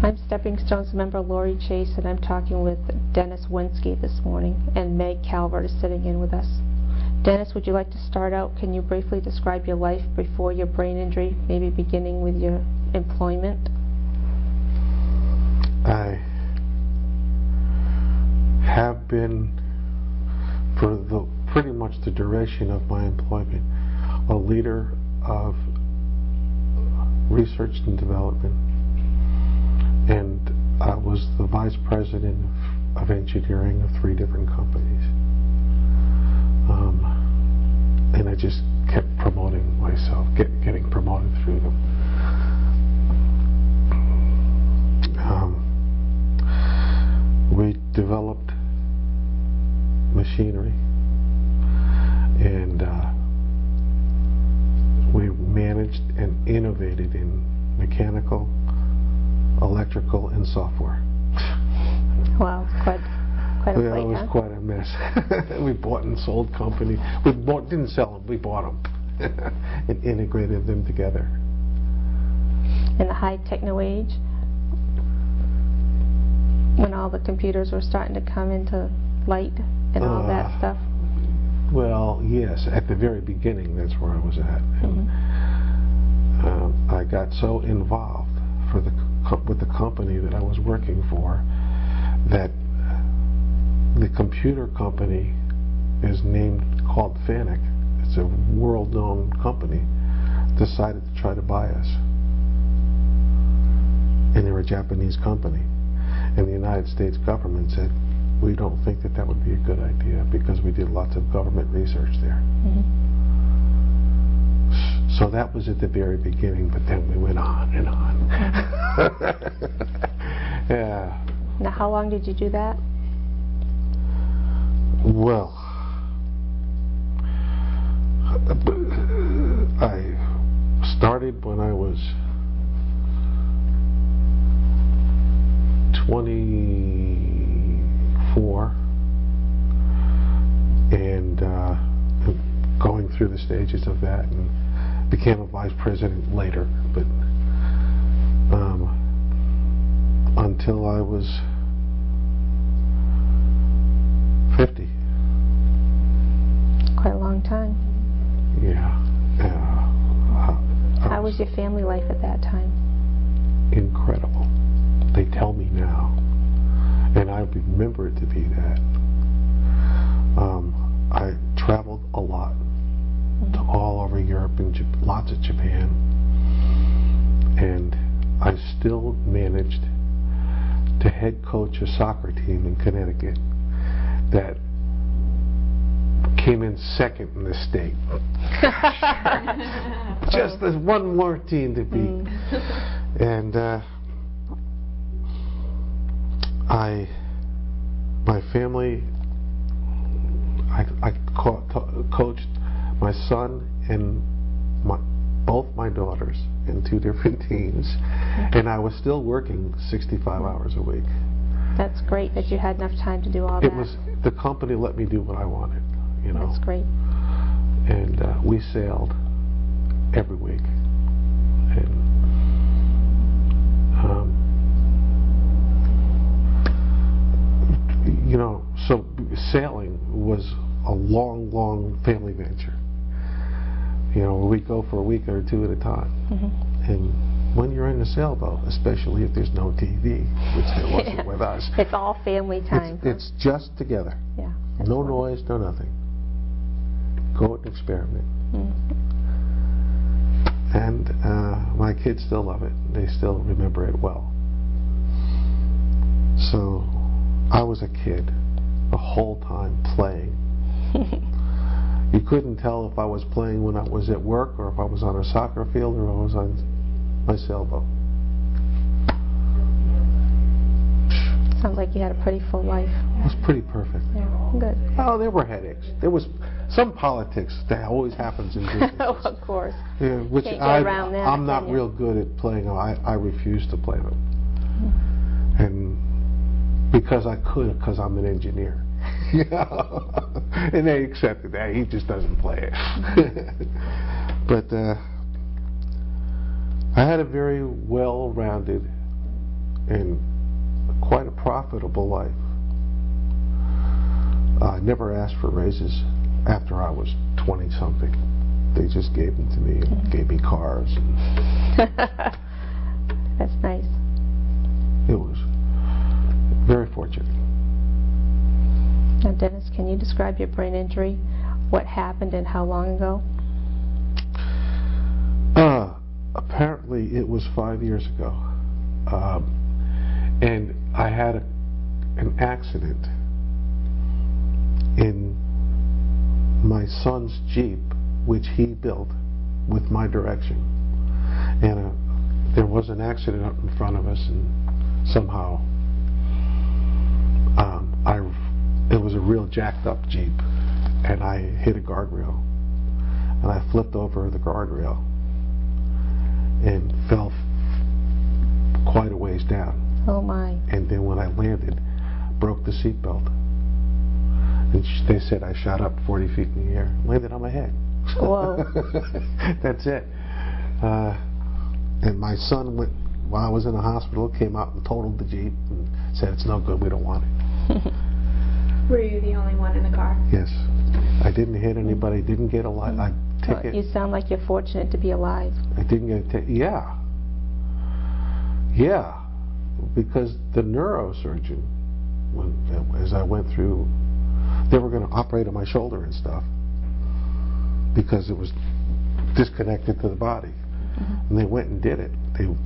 I'm SteppingStones member Lori Chase, and I'm talking with Dennis Winsky this morning, and Meg Calvert is sitting in with us. Dennis, would you like to start out? Can you briefly describe your life before your brain injury, maybe beginning with your employment? I have been, for pretty much the duration of my employment, a leader of research and development, and I was the vice president of engineering of 3 different companies, and I just kept promoting myself, getting promoted through them. We developed machinery, and we managed and innovated in mechanical, electrical, and software. Wow, quite a plate, it was quite a mess. We bought and sold companies. Didn't sell them, we bought them and integrated them together. In the high techno age, when all the computers were starting to come into light and all that stuff? Well, yes, at the very beginning, that's where I was at. And, I got so involved with the company that I was working for that the computer company is called Fanuc. It's a world-known company. Decided to try to buy us, and they're a Japanese company. And the United States government said, we don't think that that would be a good idea because we did lots of government research there. So that was at the very beginning, but then we went on and on. Yeah. Now, how long did you do that? Well, I started when I was 24, and going through the stages of that, and became a vice president later, but until I was 50. Quite a long time. Yeah. How was your family life at that time? Incredible. They tell me now, and I remember it to be that. I traveled a lot, to all over Europe and lots of Japan, and I still managed to head coach a soccer team in Connecticut that came in second in the state. Just as one more team to beat. And my family, I coached my son and both my daughters in 2 different teams, and I was still working 65 hours a week. That's great that you had enough time to do all that. The company let me do what I wanted, you know. That's great. And we sailed every week, and you know, so sailing was a long, long family venture. You know, we'd go for a week or 2 at a time. And when you're in a sailboat, especially if there's no TV, which there wasn't with us. It's all family time. It's just together. Yeah. No noise, no nothing. Go and experiment. And my kids still love it. They still remember it well. So I was a kid the whole time playing. You couldn't tell if I was playing when I was at work, or if I was on a soccer field, or if I was on my sailboat. Sounds like you had a pretty full life. It was pretty perfect. Yeah, good. Oh, there were headaches. There was some politics that always happens in business. Of course. Yeah, which Can't get around that, I'm not real good at playing them. I refuse to play them. And because I could, because I'm an engineer. You know? And they accepted that. He just doesn't play it. But I had a very well-rounded and quite a profitable life. I never asked for raises after I was 20-something. They just gave them to me and gave me cars. That's nice. It was very fortunate. Now, Dennis, can you describe your brain injury? What happened and how long ago? Apparently it was 5 years ago. And I had an accident in my son's Jeep, which he built with my direction. And there was an accident up in front of us, and somehow it was a real jacked up Jeep, and I hit a guardrail, and I flipped over the guardrail and fell quite a ways down. Oh my. And then when I landed, broke the seatbelt. And they said I shot up 40 feet in the air, landed on my head. Whoa. That's it. And my son went, while I was in the hospital, came out and totaled the Jeep and said, it's no good, we don't want it. Were you the only one in the car? Yes. I didn't hit anybody, didn't get a ticket. Well, you sound like you're fortunate to be alive. I didn't get a ticket. Yeah. Yeah. Because the neurosurgeon, as I went through, they were going to operate on my shoulder and stuff because it was disconnected to the body. And they went and did it.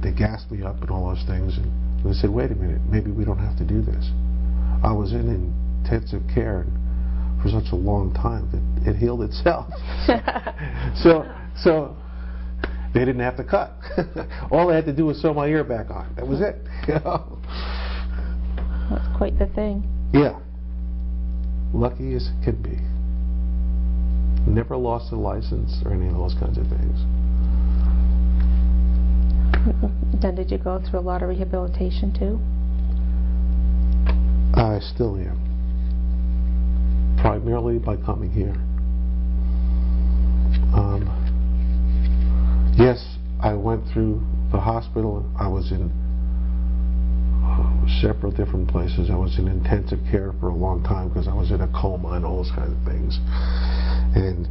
They gassed me up and all those things. And they said, wait a minute, maybe we don't have to do this. I was in intensive care for such a long time that it healed itself. So they didn't have to cut. All they had to do was sew my ear back on. That was it. That's quite the thing. Yeah. Lucky as can be. Never lost a license or any of those kinds of things. Then did you go through a lot of rehabilitation too? I still am. Primarily by coming here. Yes, I went through the hospital. I was in several different places. I was in intensive care for a long time because I was in a coma and all those kinds of things. And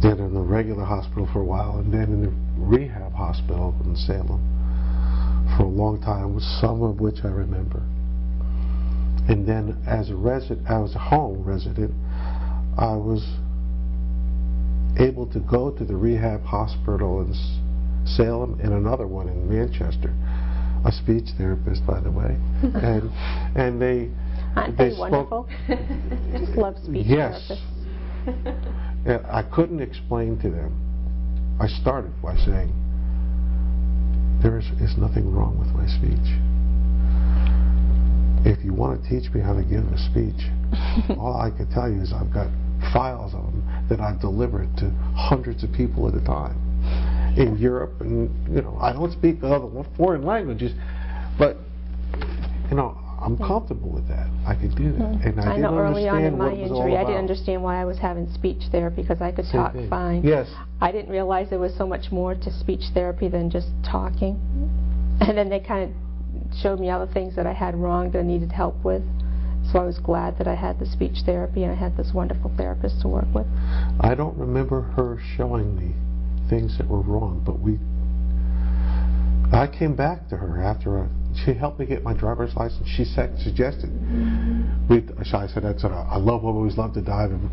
then in the regular hospital for a while, and then in the rehab hospital in Salem for a long time, some of which I remember. And then as a home resident, I was able to go to the rehab hospital in Salem and another one in Manchester. A speech therapist, by the way. and they Aren't they wonderful? Just love speech therapists. I couldn't explain to them. I started by saying, there is nothing wrong with my speech. If you want to teach me how to give a speech, all I can tell you is I've got files of them that I've delivered to hundreds of people at a time in Europe, and I don't speak other foreign languages, but I'm comfortable with that. I could do that. And I know early on in my injury, I didn't about. understand why I was having speech therapy because I could talk fine. Yes. I didn't realize there was so much more to speech therapy than just talking. And then they kind of showed me other things that I had wrong that I needed help with. So I was glad that I had the speech therapy and I had this wonderful therapist to work with. I don't remember her showing me things that were wrong, but I came back to her after she helped me get my driver's license. She suggested, I said, I love what we always loved to dive and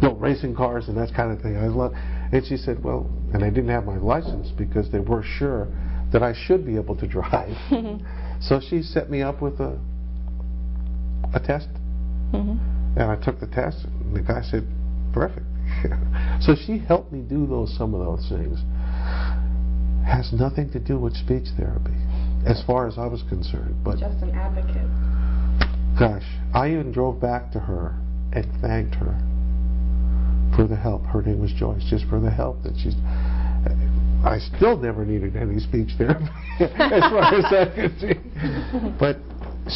built racing cars and that kind of thing. And she said, well, and I didn't have my license because they weren't sure that I should be able to drive. So she set me up with a test. And I took the test and the guy said, perfect. So she helped me do some of those things. Has nothing to do with speech therapy, as far as I was concerned. But just an advocate. Gosh, I even drove back to her and thanked her for the help. Her name was Joyce, just for the help that she's. I still never needed any speech therapy, as far as I could see. But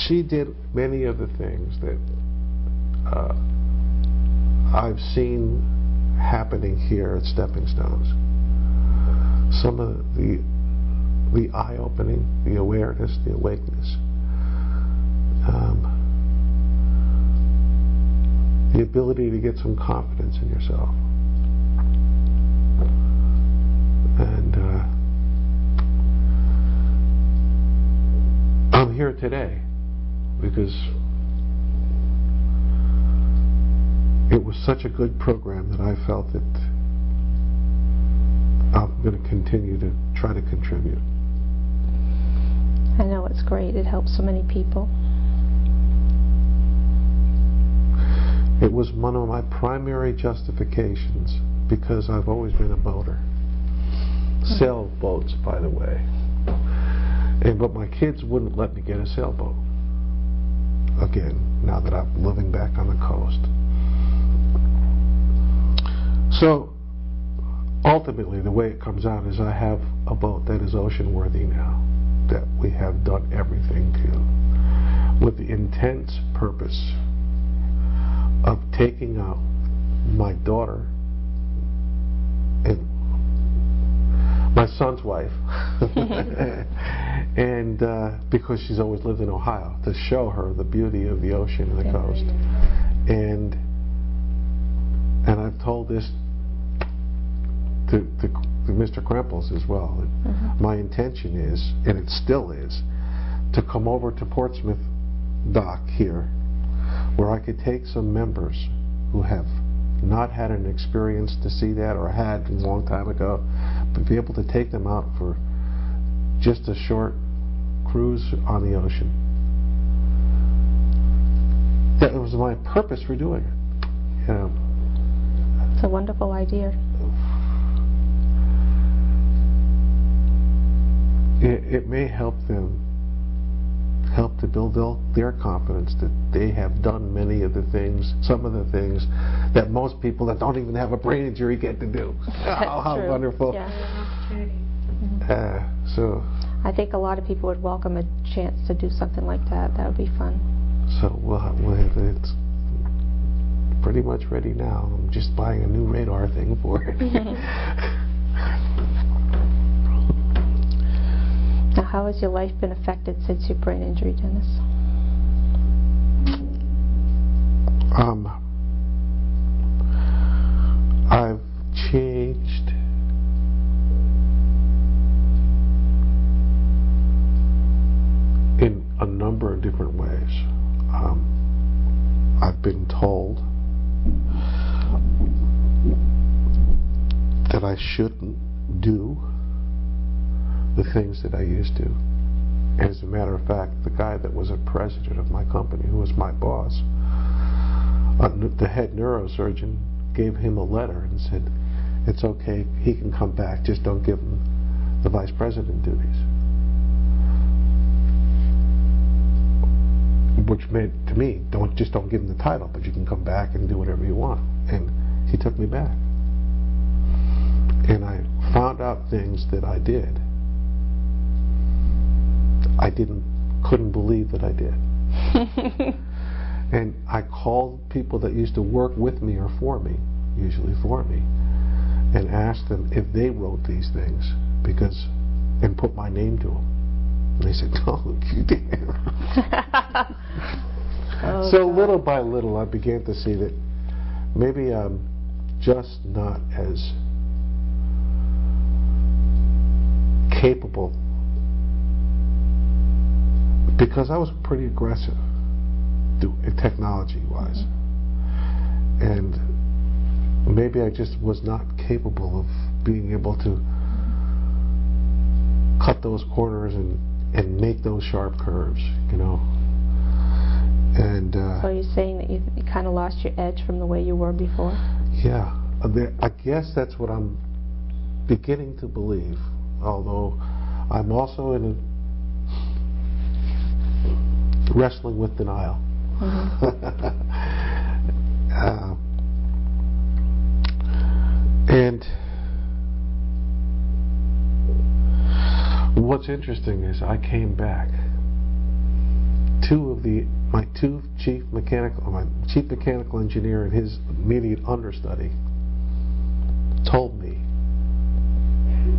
she did many of the things that I've seen happening here at SteppingStones. Some of the eye-opening, the awareness, the awakeness, the ability to get some confidence in yourself. And I'm here today because it was such a good program that I felt that I'm going to continue to try to contribute. I know it's great. It helps so many people. It was one of my primary justifications because I've always been a boater. Sailboats, by the way. But my kids wouldn't let me get a sailboat. Again, now that I'm living back on the coast. So, ultimately, the way it comes out is I have a boat that is ocean worthy now, that we have done everything to, with the intense purpose of taking out my daughter and my son's wife, and because she's always lived in Ohio, to show her the beauty of the ocean and the coast. And I've told this to Mr. Krempels as well. My intention is, and it still is, to come over to Portsmouth Dock here, where I could take some members who have not had an experience to see that, or had a long time ago, but be able to take them out for just a short cruise on the ocean. That was my purpose for doing it. It's a wonderful idea. It may help them, help to build their confidence that they have done many of the things, some of the things that most people that don't even have a brain injury get to do. Oh, how true. wonderful. Yeah. So I think a lot of people would welcome a chance to do something like that. That would be fun. So it's pretty much ready now. I'm just buying a new radar thing for it. Now, how has your life been affected since your brain injury, Dennis? I've changed in a number of different ways. I've been told that I shouldn't do the things that I used to. As a matter of fact, the guy that was a president of my company, who was my boss, the head neurosurgeon, gave him a letter and said, it's okay, he can come back, just don't give him the vice president duties. Which meant to me, don't give him the title, but you can come back and do whatever you want. And he took me back. And I found out things that I did. I couldn't believe that I did. And I called people that used to work with me or for me, usually for me, and asked them if they wrote these things, and put my name to them. And they said, no, you didn't. Oh, so God. little by little I began to see that maybe I'm just not as capable, because I was pretty aggressive technology-wise. And maybe I just was not capable of being able to cut those corners and make those sharp curves, you know. And so you're saying that you kind of lost your edge from the way you were before? Yeah, I guess that's what I'm beginning to believe, although I'm also wrestling with denial. And what's interesting is I came back. My chief mechanical engineer and his immediate understudy told me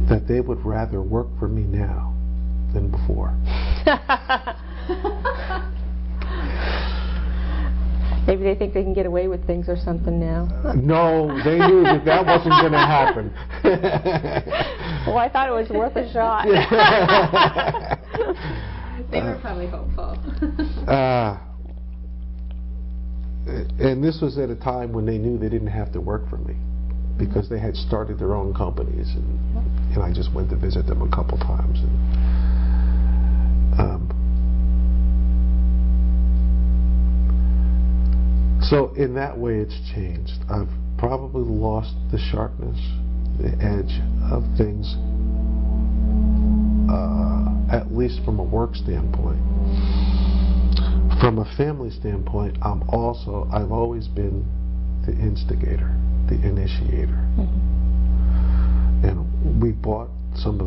that they would rather work for me now than before. Maybe they think they can get away with things or something now. No, they knew that wasn't going to happen. Well, I thought it was worth a shot. They were probably hopeful. And this was at a time when they knew they didn't have to work for me because they had started their own companies, and I just went to visit them a couple times. So in that way it's changed. I've probably lost the sharpness, the edge of things, at least from a work standpoint. From a family standpoint, I've always been the instigator, the initiator. And we bought some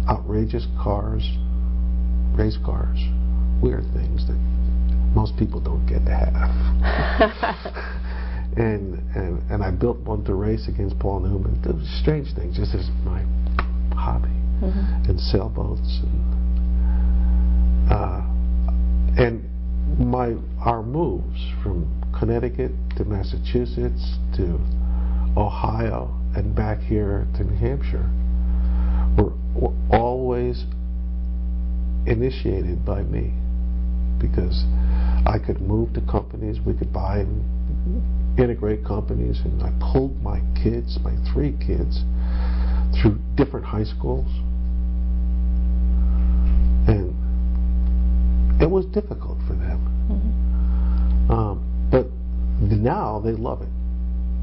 outrageous cars, race cars, weird things that most people don't get to have. and I built one to race against Paul Newman. It was strange things, just as my hobby. And sailboats and our moves from Connecticut to Massachusetts to Ohio and back here to New Hampshire were always initiated by me, because I could move to companies, we could buy and integrate companies, and I pulled my 3 kids, through different high schools, and it was difficult for them. But now they love it,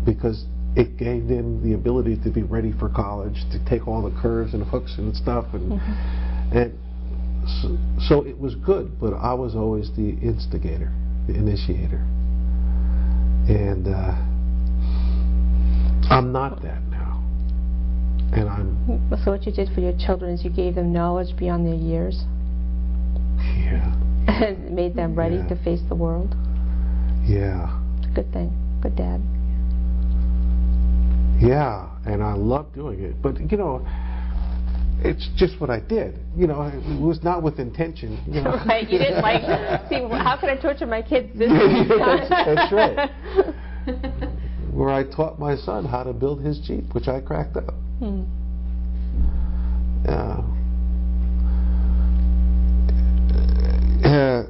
because it gave them the ability to be ready for college, to take all the curves and hooks and stuff, and so it was good, but I was always the instigator, the initiator. And I'm not that now. And So what you did for your children is you gave them knowledge beyond their years? Yeah. And made them ready to face the world? Yeah. It's a good thing. Good dad. Yeah, and I love doing it. But, it's just what I did. It was not with intention. Right, you didn't see, how can I torture my kids this That's right. Where I taught my son how to build his Jeep, which I cracked up.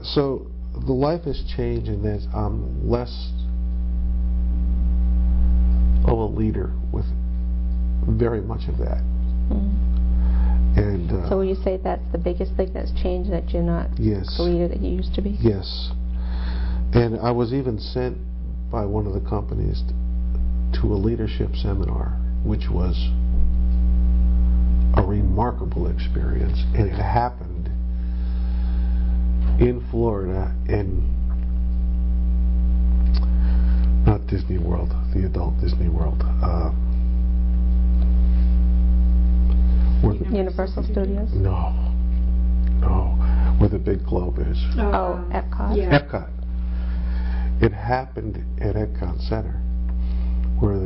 So the life has changed in that I'm less of a leader with very much of that. And so will you say that's the biggest thing that's changed, that you're not the leader that you used to be? Yes. And I was even sent by one of the companies to a leadership seminar, which was a remarkable experience, and it happened in Florida, in not Disney World, the adult Disney World, Universal Studios? No, where the big globe is. Epcot. Yeah. Epcot. It happened at Epcot Center, where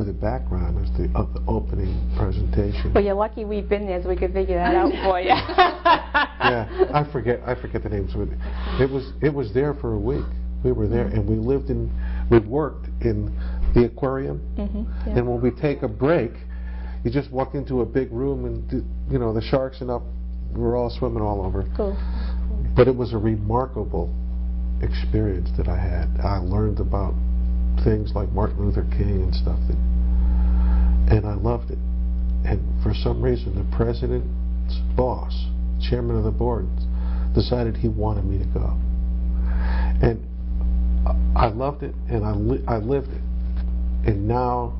the background is of the opening presentation. Well, you're lucky we've been there so we could figure that out for you. Yeah, I forget the names of it. It was there for a week. We were there, and we worked in the aquarium. And when we take a break, you just walk into a big room, and the sharks and we're all swimming all over. Cool. But it was a remarkable experience that I had. I learned about things like Martin Luther King and stuff, and I loved it. And for some reason, the president's boss, chairman of the board, decided he wanted me to go. And I loved it, and I lived it. And now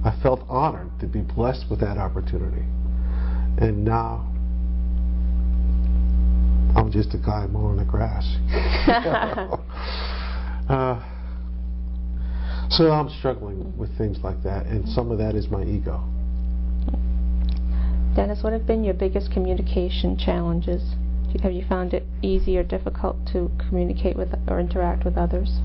I felt honored to be blessed with that opportunity. And now I'm just a guy mowing the grass. So I'm struggling with things like that, and some of that is my ego. Dennis, what have been your biggest communication challenges? Have you found it easy or difficult to communicate with or interact with others?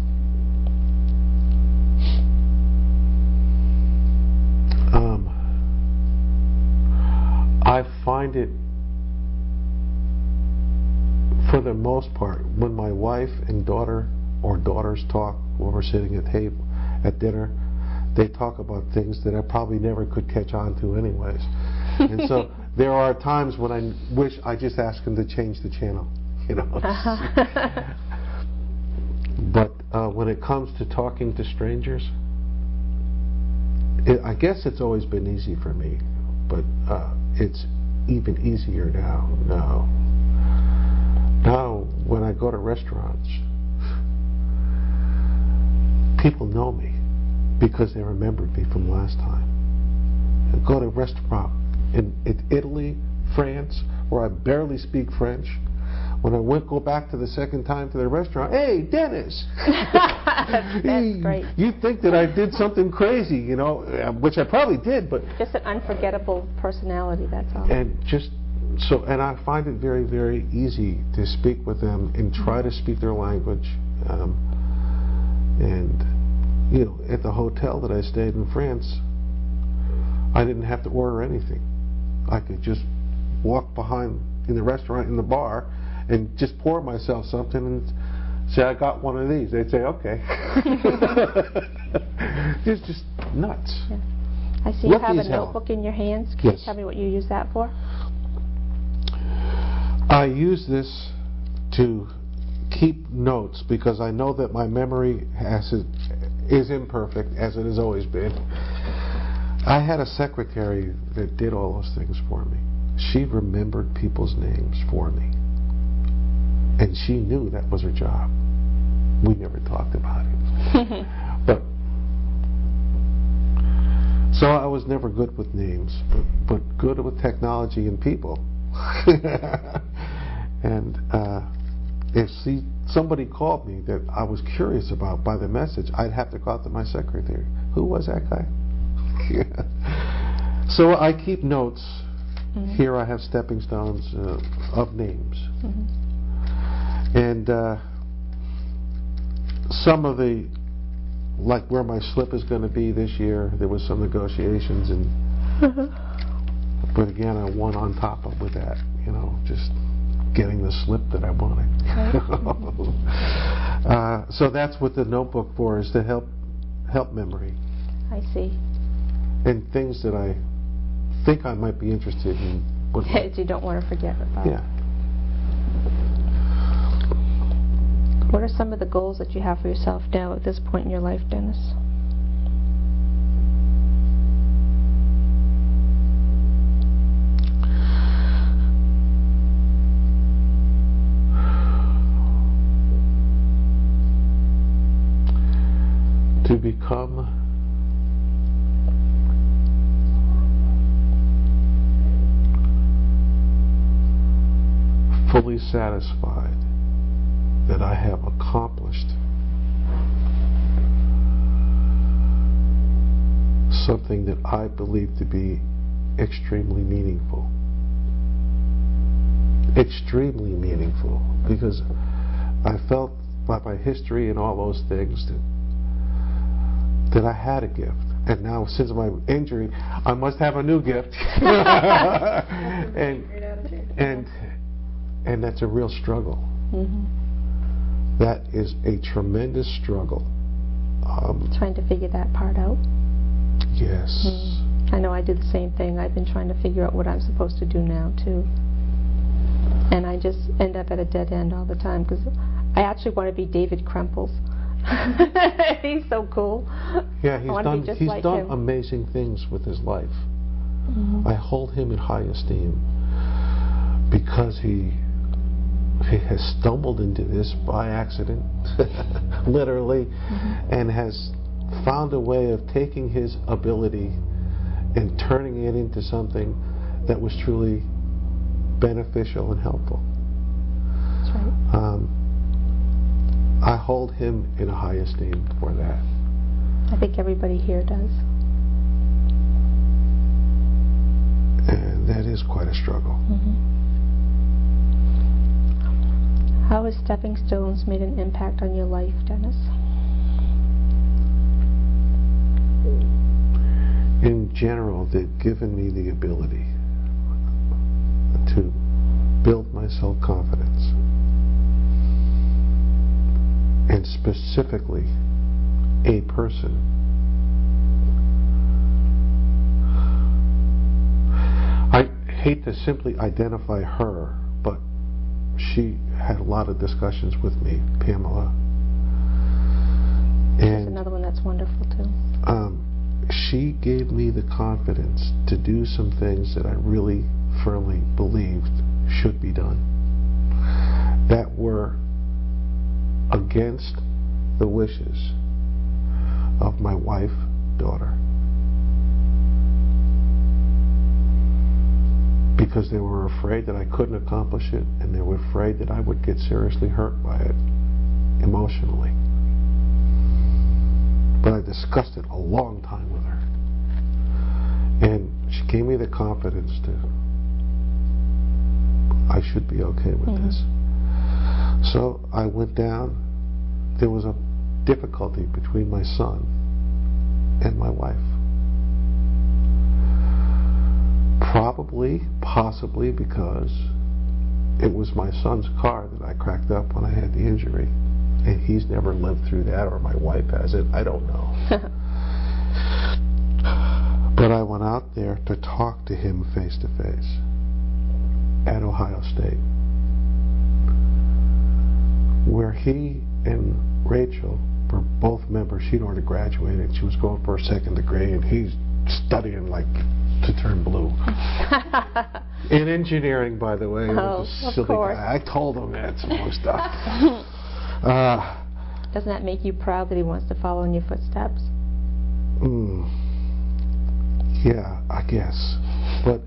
I find it for the most part, when my wife and daughter or daughters talk when we're sitting at dinner, they talk about things that I probably never could catch on to anyways. And so there are times when I wish I just asked them to change the channel, you know. But when it comes to talking to strangers, I guess it's always been easy for me, but it's even easier now. Now, when I go to restaurants, people know me because they remembered me from last time. I go to a restaurant in Italy, France, where I barely speak French. When I go back to the second time to the restaurant, hey, Dennis! That's great. You'd think that I did something crazy, you know, which I probably did, but... Just an unforgettable personality, that's all. And just so, and I find it very, very easy to speak with them and try to speak their language. And, you know, at the hotel that I stayed in France, I didn't have to order anything. I could just walk behind in the restaurant, in the bar, and just pour myself something and say, I got one of these. They'd say, okay. It's just nuts. Yeah. I see you have a notebook in your hands. Can you tell me what you use that for? I use this to keep notes because I know that my memory is imperfect, as it has always been. I had a secretary that did all those things for me. She remembered people's names for me. And she knew that was her job. We never talked about it. But so I was never good with names, but good with technology and people. And if somebody called me that I was curious about by the message, I'd have to go out to my secretary. Who was that guy? So I keep notes. Here I have stepping stones of names. And some of the, like where my slip is going to be this year, there was some negotiations, and but again, I won on top of with that, you know, just getting the slip that I wanted. So that's what the notebook for, is to help memory. I see. And things that I think I might be interested in. That you don't want to forget about. Yeah. What are some of the goals that you have for yourself now at this point in your life, Dennis? To become fully satisfied that I have accomplished something that I believe to be extremely meaningful. Extremely meaningful, because I felt by my history and all those things that I had a gift. And now, since my injury, I must have a new gift. And that's a real struggle. That is a tremendous struggle. Trying to figure that part out? Yes. I know I do the same thing. I've been trying to figure out what I'm supposed to do now, too. And I just end up at a dead end all the time, because I actually want to be David Krempels. He's so cool. Yeah, he's done amazing things with his life. I hold him in high esteem because he has stumbled into this by accident, literally, and has found a way of taking his ability and turning it into something that was truly beneficial and helpful. That's right. I hold him in a high esteem for that. I think everybody here does. And that is quite a struggle. How has SteppingStones made an impact on your life, Dennis? In general, they've given me the ability to build my self-confidence. and specifically a person. I hate to simply identify her, but she had a lot of discussions with me, Pamela. There's another one that's wonderful too. She gave me the confidence to do some things that I really firmly believed should be done, that were against the wishes of my wife, daughter, because they were afraid that I couldn't accomplish it, and they were afraid that I would get seriously hurt by it emotionally. But I discussed it a long time with her, and she gave me the confidence I should be okay with this. So I went down. There was a difficulty between my son and my wife. Possibly because it was my son's car that I cracked up when I had the injury, and he's never lived through that, or my wife has it, I don't know. But I went out there to talk to him face to face at Ohio State, where he and Rachel were both members. She'd already graduated. She was going for her second degree, and he's studying like to turn blue. In engineering, by the way. Oh, a silly of course. guy. I told him that some more stuff. Doesn't that make you proud that he wants to follow in your footsteps? Yeah, I guess. But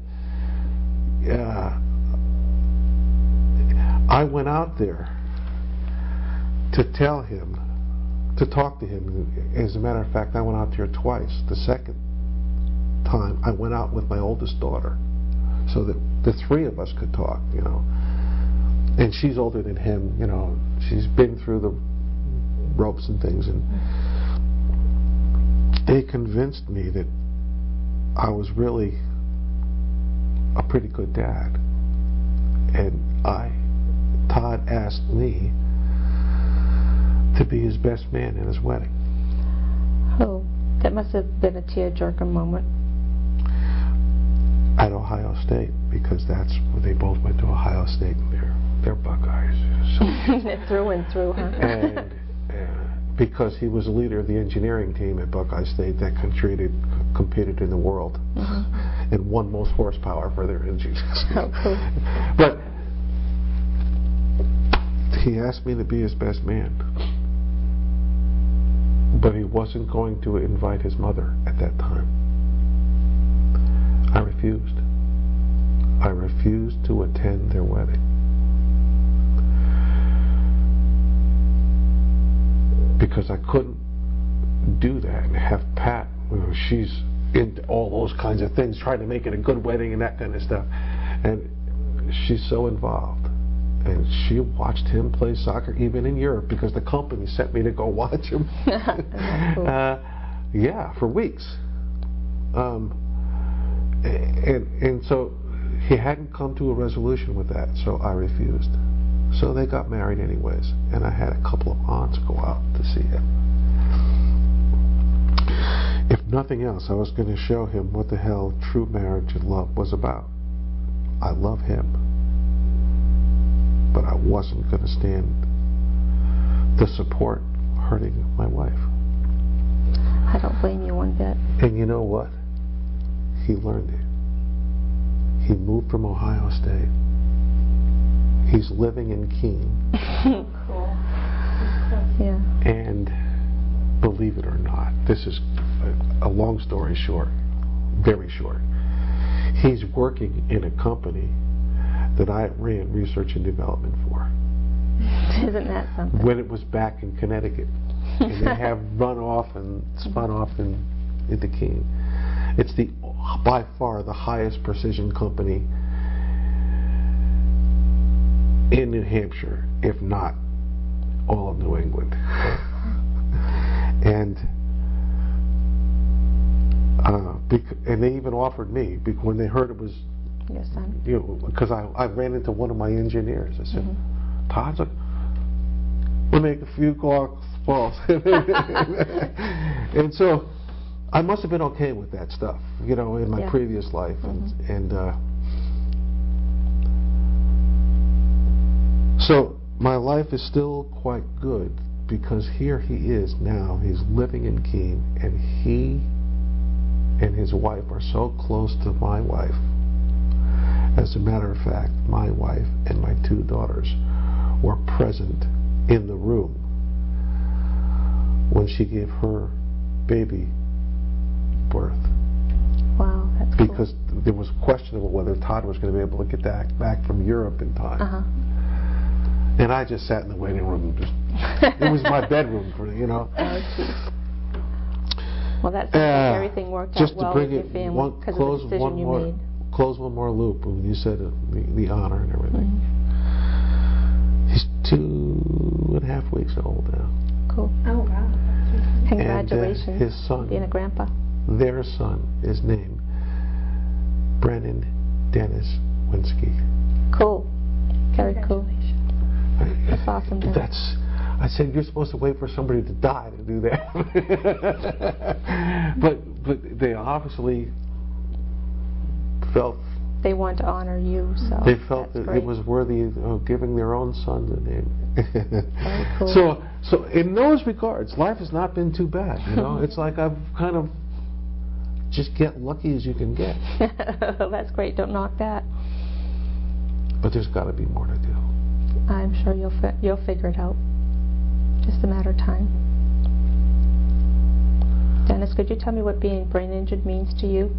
I went out there to tell him, to talk to him. As a matter of fact, I went out there twice. The second time, I went out with my oldest daughter, so that the three of us could talk, you know. And she's older than him, you know. She's been through the ropes and things, and they convinced me that I was really a pretty good dad. And Todd asked me to be his best man in his wedding. Oh, that must have been a tearjerker moment. At Ohio State, because that's where they both went to Ohio State, and they're Buckeyes. So. Through and through, huh? And because he was the leader of the engineering team at Buckeye State that competed in the world and won most horsepower for their engines. Oh, cool. But he asked me to be his best man, but he wasn't going to invite his mother at that time. I refused. I refused to attend their wedding. Because I couldn't do that and have Pat, she's into all those kinds of things, trying to make it a good wedding and that kind of stuff. And she's so involved. And she watched him play soccer even in Europe, because the company sent me to go watch him. Cool. Yeah, for weeks. And so he hadn't come to a resolution with that, so I refused. So they got married anyways, and I had a couple of aunts go out to see him. If nothing else, I was going to show him what the hell true marriage and love was about. I love him, but I wasn't going to stand the support hurting my wife. I don't blame you one bit. And you know what? He learned it. He moved from Ohio State. He's living in Keene. Cool. Yeah. And believe it or not, this is a long story short, very short. He's working in a company that I ran research and development for. Isn't that something? When it was back in Connecticut. And they have run off and spun off into Keene. It's by far the highest precision company in New Hampshire, if not all of New England. And they even offered me, when they heard it was, Your son? you know, because I ran into one of my engineers. I said, Todd's We'll make a few calls. And so I must have been okay with that stuff, you know, in my previous life. So my life is still quite good because here he is now. He's living in Keene, and he and his wife are so close to my wife. As a matter of fact, my wife and my 2 daughters were present in the room when she gave her baby birth. Wow, that's cool. Because there was a question about whether Todd was going to be able to get back from Europe in time. And I just sat in the waiting room. It was my bedroom, you know. Oh, geez. Well, that sounds like everything worked out well with your family because of the decision you made. Close one more loop when you said the honor and everything. He's 2.5 weeks old now. Cool. Oh, wow. Congratulations. And his son, being a grandpa. Their son is named Brennan Dennis Winsky. Cool. Very cool. That's awesome. I said, you're supposed to wait for somebody to die to do that. but they obviously felt they want to honor you, so they felt that great. it was worthy of giving their own son the name. Very cool. So in those regards, life has not been too bad. You know, it's like I've kind of just get lucky as you can get. That's great. Don't knock that. But there's got to be more to do. I'm sure you'll figure it out. Just a matter of time. Dennis, could you tell me what being brain injured means to you?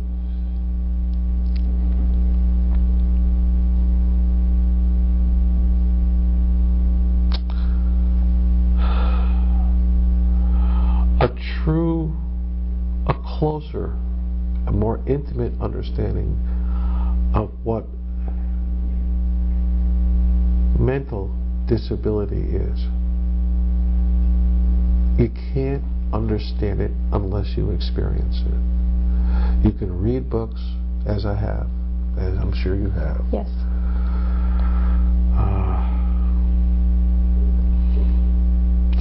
A closer, a more intimate understanding of what mental disability is. You can't understand it unless you experience it. You can read books, as I have, as I'm sure you have. Yes.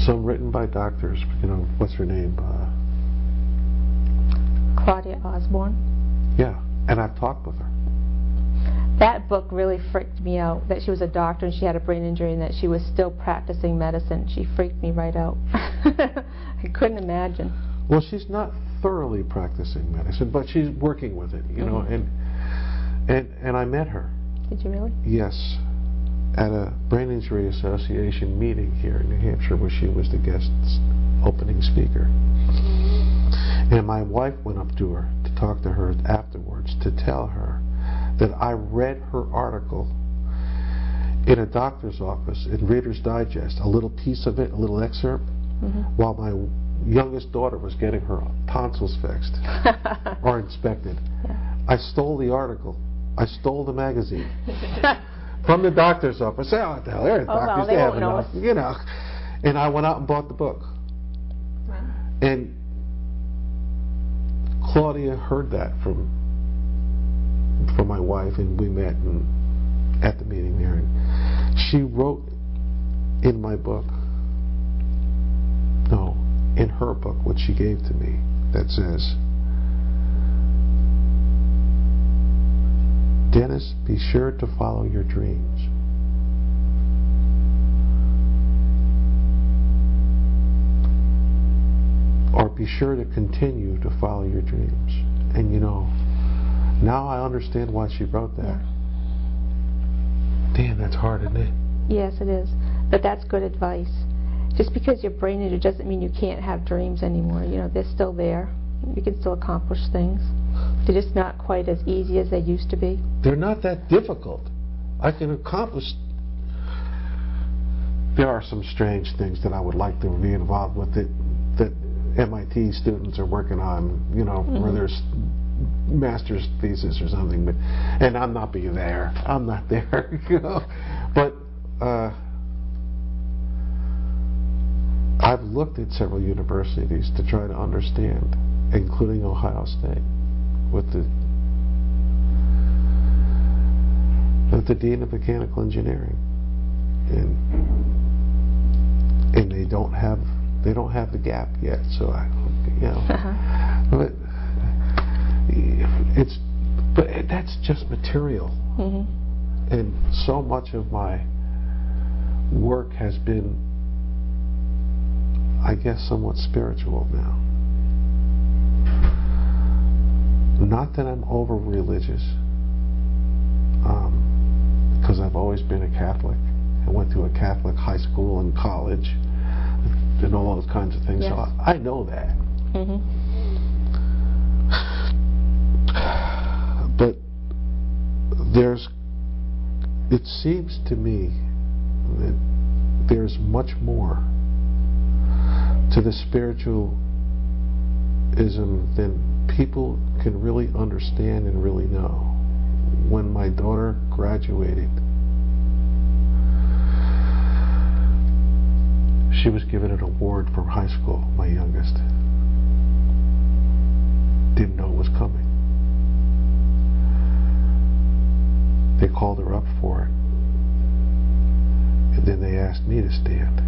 Some written by doctors, you know, what's her name? Claudia Osborne. Yeah, and I've talked with her. That book really freaked me out, that she was a doctor and she had a brain injury and that she was still practicing medicine. She freaked me right out. I couldn't imagine. Well, she's not thoroughly practicing medicine, but she's working with it, you know, and I met her. Did you really? Yes, at a Brain Injury Association meeting here in New Hampshire where she was the guest opening speaker. And my wife went up to her to talk to her afterwards to tell her that I read her article in a doctor's office in Reader's Digest, a little piece of it, a little excerpt, while my youngest daughter was getting her tonsils fixed or inspected. Yeah. I stole the article. I stole the magazine from the doctor's office. I said, oh, what the hell, they're doctors, they have enough, you know. And I went out and bought the book. Wow. And Claudia heard that from my wife, and we met at the meeting there. And she wrote in my book, no, in her book, what she gave to me, that says, Dennis, be sure to follow your dreams. Or be sure to continue to follow your dreams. And you know, now I understand why she wrote that. Yeah. Damn, that's hard, isn't it? Yes, it is. But that's good advice. Just because you're brain injured doesn't mean you can't have dreams anymore. You know, they're still there. You can still accomplish things. They're just not quite as easy as they used to be. They're not that difficult. I can accomplish. There are some strange things that I would like to be involved with that MIT students are working on, you know, where there's master's thesis or something, and I'm not being there. I'm not there, you know. But I've looked at several universities to try to understand, including Ohio State, with the Dean of Mechanical Engineering. And don't have the gap yet. So but that's just material. And so much of my work has been, I guess, somewhat spiritual now. Not that I'm over religious, because I've always been a Catholic. I went to a Catholic high school and college and all those kinds of things. Yes. So I know that. But it seems to me that there's much more to the spiritualism than people can really understand and really know. When my daughter graduated, she was given an award from high school, my youngest. Didn't know it was coming. They called her up for it. And then they asked me to stand.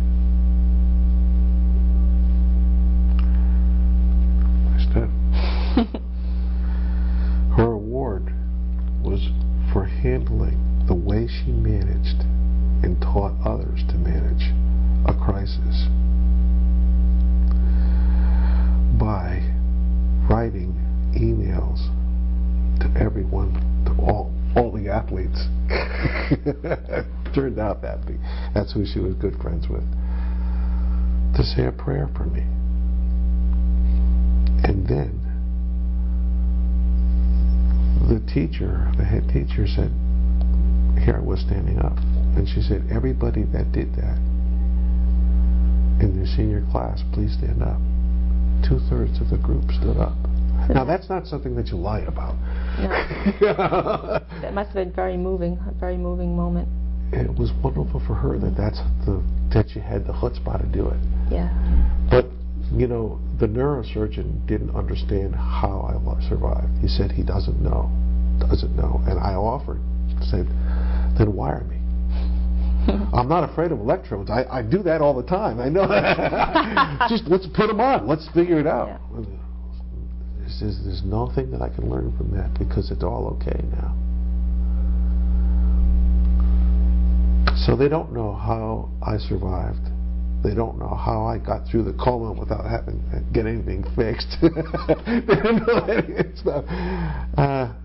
I stood. Her award was for handling the way she managed and taught others to manage a crisis by writing emails to everyone, to all the athletes. Turned out that's who she was good friends with, to say a prayer for me. And then the head teacher said, here I was standing up, and she said, everybody that did that in their senior class, please stand up. 2/3 of the group stood up. Now that's not something that you lie about. No. That must have been a very moving moment. It was wonderful for her that she had the chutzpah to do it. Yeah. But the neurosurgeon didn't understand how I survived. He said he doesn't know, and I offered, said, then wire me. I'm not afraid of electrodes. I do that all the time. I know that. Just let's put them on. Let's figure it out. Yeah. There's nothing that I can learn from that because it's all okay now. So they don't know how I survived. They don't know how I got through the coma without having to get anything fixed. They don't know any stuff.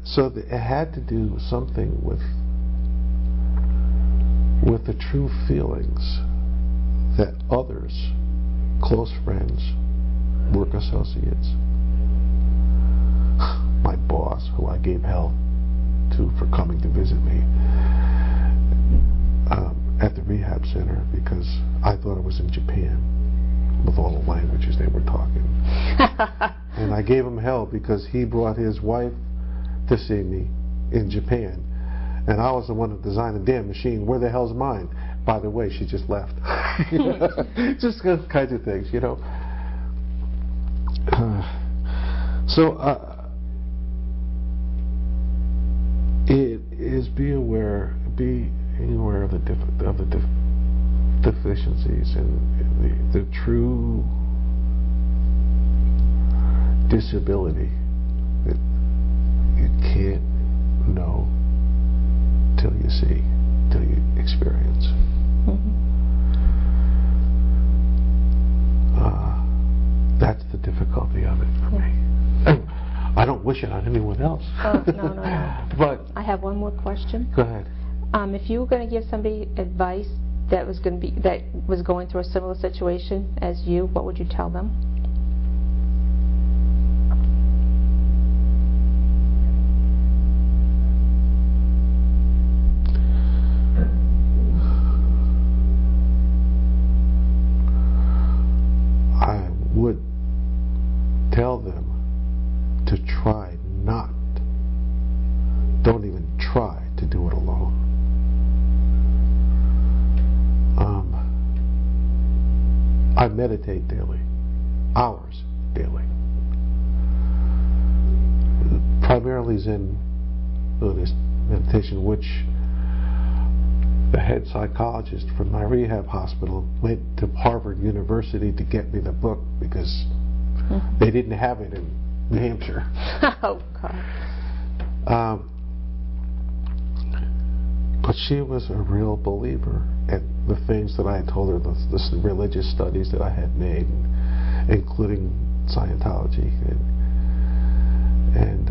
So it had to do something with the true feelings that others, close friends, work associates, my boss, who I gave hell to for coming to visit me at the rehab center because I thought it was in Japan with all the languages they were talking. And I gave him hell because he brought his wife to see me in Japan. And I was the one that designed the damn machine. Where the hell's mine? By the way, she just left. Just those kinds of things, it is being aware of the deficiencies and the true disability that you can't know till you see, till you experience. That's the difficulty of it for me. I don't wish it on anyone else. Oh, no. But I have one more question. Go ahead. If you were going to give somebody advice that was going through a similar situation as you, what would you tell them? I would tell them to don't even try to do it alone. I meditate daily, hours daily. Primarily Zen Buddhist meditation, which the head psychologist from my rehab hospital went to Harvard University to get me the book because they didn't have it in New Hampshire. Oh, God. But she was a real believer in the things that I had told her, the religious studies that I had made, including Scientology and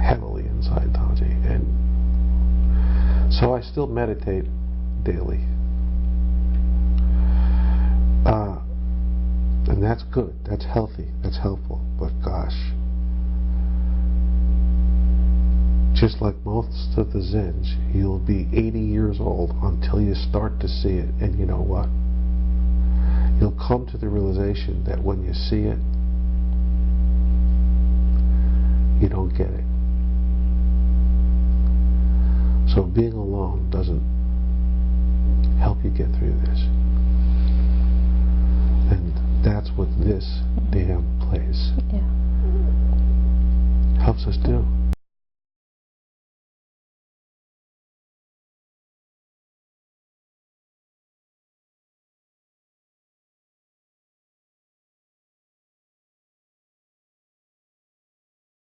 heavily in Scientology. And so I still meditate daily. And that's good, that's healthy, that's helpful, but gosh, just like most of the Zens, you'll be 80 years old until you start to see it, and you know what? You'll come to the realization that when you see it, you don't get it. So being alone doesn't help you get